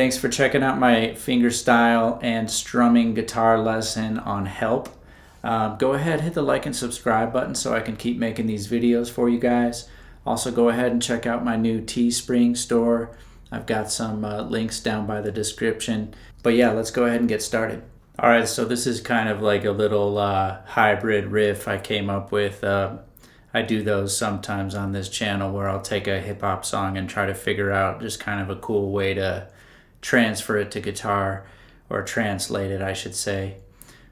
thanks for checking out my fingerstyle and strumming guitar lesson on Help. Go ahead, hit the like and subscribe button so I can keep making these videos for you guys. Also, go ahead and check out my new Teespring store. I've got some links down by the description. But yeah, let's go ahead and get started. All right, so this is kind of like a little hybrid riff I came up with. I do those sometimes on this channel where I'll take a hip hop song and try to figure out just kind of a cool way to transfer it to guitar, or translate it, I should say.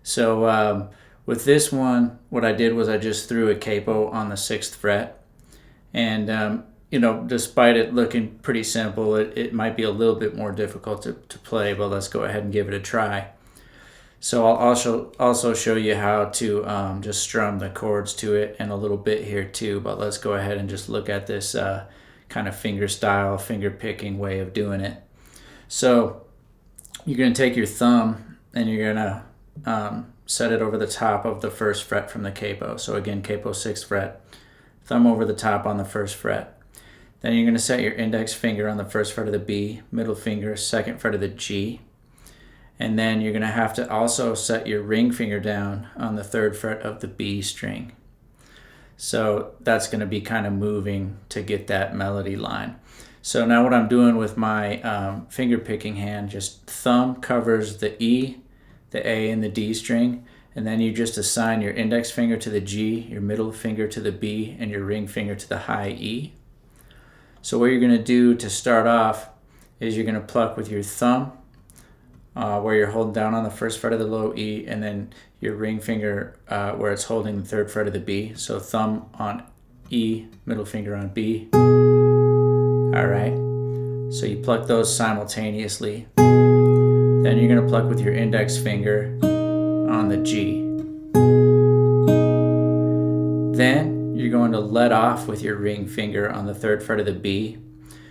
So with this one, what I did was I just threw a capo on the 6th fret. And, you know, despite it looking pretty simple, it might be a little bit more difficult to play, but let's go ahead and give it a try. So I'll also show you how to just strum the chords to it in a little bit here too, but let's go ahead and just look at this kind of fingerstyle, finger picking way of doing it. So you're going to take your thumb and you're going to set it over the top of the 1st fret from the capo. So again, capo 6th fret, thumb over the top on the 1st fret. Then you're going to set your index finger on the 1st fret of the B, middle finger, 2nd fret of the G. And then you're going to have to also set your ring finger down on the 3rd fret of the B string. So that's going to be kind of moving to get that melody line. So now what I'm doing with my finger picking hand, just thumb covers the E, the A, and the D string. And then you just assign your index finger to the G, your middle finger to the B, and your ring finger to the high E. So what you're going to do to start off is you're going to pluck with your thumb, where you're holding down on the 1st fret of the low E, and then your ring finger where it's holding the 3rd fret of the B. So thumb on E, middle finger on B. All right, so you pluck those simultaneously. Then you're going to pluck with your index finger on the G. Then you're going to let off with your ring finger on the 3rd fret of the B,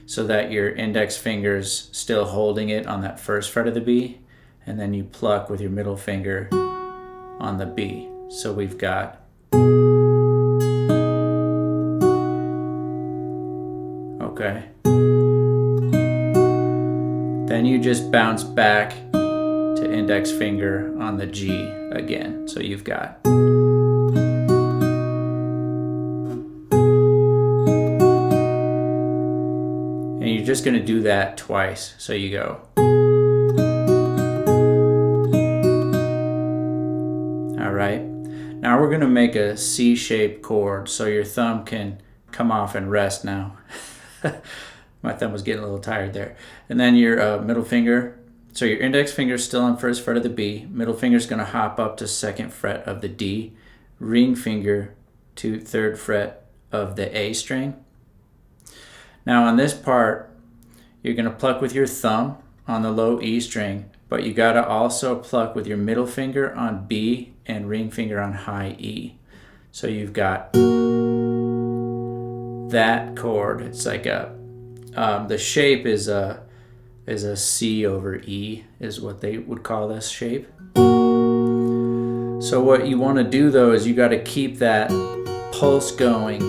so that your index finger's still holding it on that 1st fret of the B, and then you pluck with your middle finger on the B. So we've got, okay. Then you just bounce back to index finger on the G again. So you've got, you're just going to do that twice. So you go. All right. Now we're going to make a C-shaped chord, so your thumb can come off and rest now. My thumb was getting a little tired there. And then your middle finger, so your index finger is still on 1st fret of the B, middle finger is going to hop up to 2nd fret of the D, ring finger to 3rd fret of the A string. Now on this part, you're going to pluck with your thumb on the low E string, but you got to also pluck with your middle finger on B and ring finger on high E. So you've got that chord. It's like a, the shape is a C over E is what they would call this shape. So what you want to do though is you got to keep that pulse going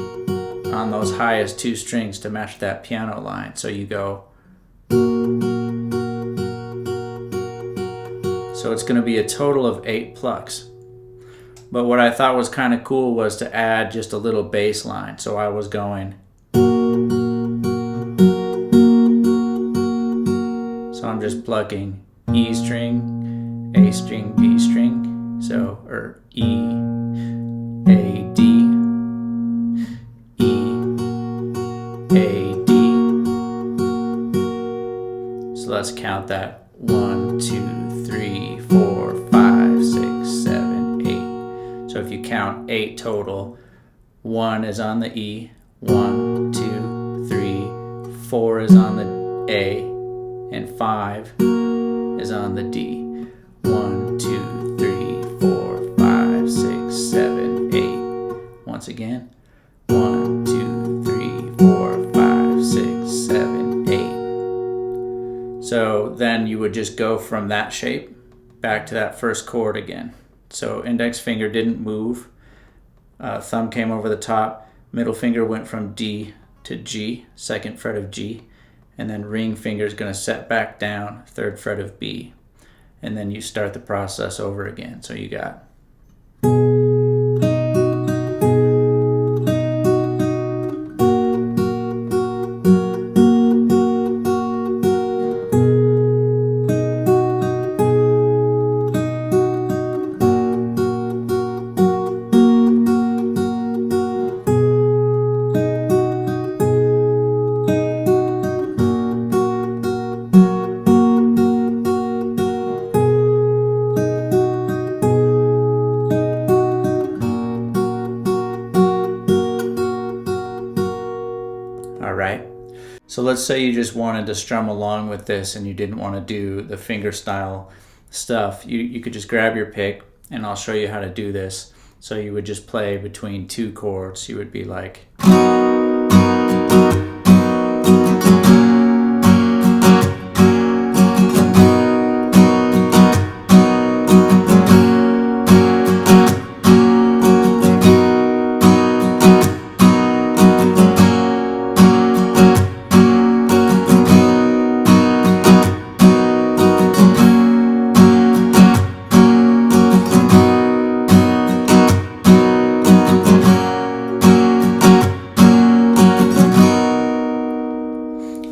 on those highest 2 strings to match that piano line. So you go. So it's going to be a total of 8 plucks. But what I thought was kind of cool was to add just a little bass line. So I was going. So I'm just plucking E string, A string, D string. So, or E, A, D, A, D. So let's count that. 1, 2, 3, 4, 5, 6, 7, 8. So if you count 8 total, 1 is on the E, 1, 2, 3, 4 is on the A, and 5 is on the D. 1, 2, 3, 4, 5, 6, 7, 8. Once again. 1, 2, 3, 4, 5, 6, 7, 8. So then you would just go from that shape back to that 1st chord again. So index finger didn't move. Thumb came over the top. Middle finger went from D to G, 2nd fret of G. and then ring finger is going to set back down, 3rd fret of B. And then you start the process over again. So you got. All right. So let's say you just wanted to strum along with this and you didn't want to do the fingerstyle stuff. You could just grab your pick, and I'll show you how to do this. So you would just play between 2 chords. You would be like.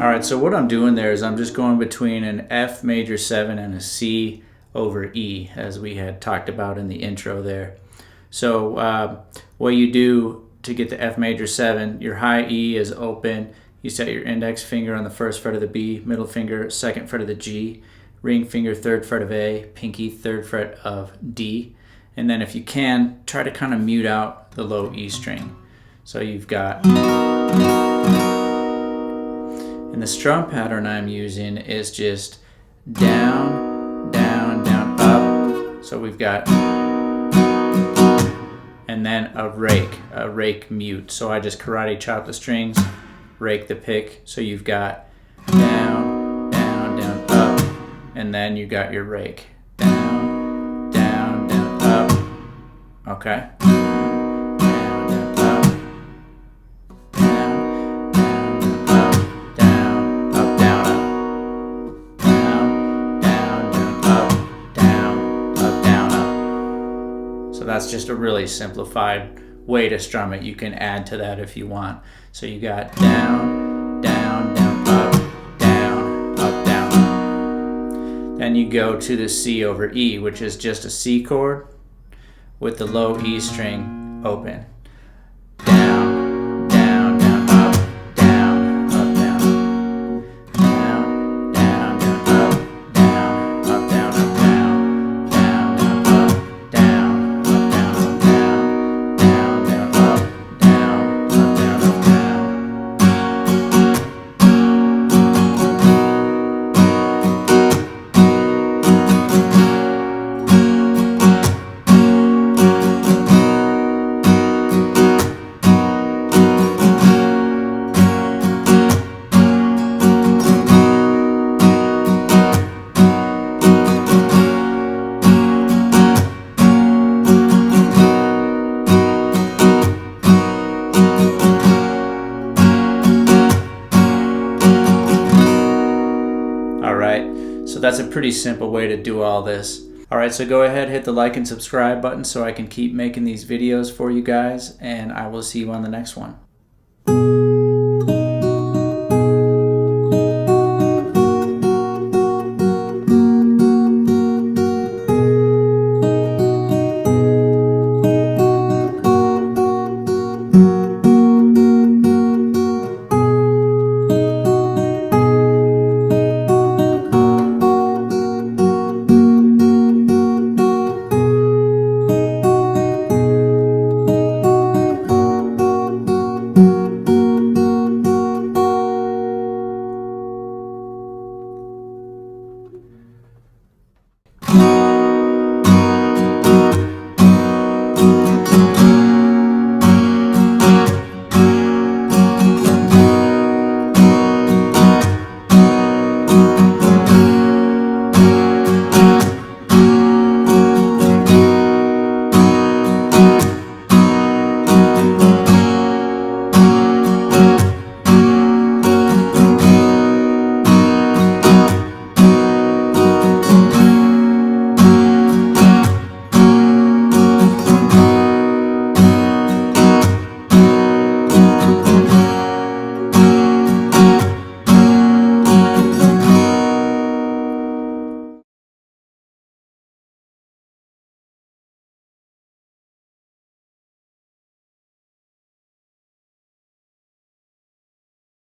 Alright, so what I'm doing there is I'm just going between an F major 7 and a C over E, as we had talked about in the intro there. So what you do to get the F major 7, your high E is open, you set your index finger on the 1st fret of the B, middle finger 2nd fret of the G, ring finger 3rd fret of A, pinky 3rd fret of D, and then if you can, try to kind of mute out the low E string. So you've got. And the strum pattern I'm using is just down, down, down, up. So we've got, and then a rake mute. So I just karate chop the strings, rake the pick. So you've got down, down, down, up, and then you got your rake. Down, down, down, up. Okay. So that's just a really simplified way to strum it. You can add to that if you want. So you got down, down, down, up, down, up, down. Then you go to the C over E, which is just a C chord with the low E string open. Down, down, down, up, down, up, down. Down, down, down, up, down, up, down, up, down. Down, down, up, down, up, down, up, down. Down, down, up, down, up, down, up, down. So that's a pretty simple way to do all this. Alright, so go ahead, hit the like and subscribe button so I can keep making these videos for you guys, and I will see you on the next one.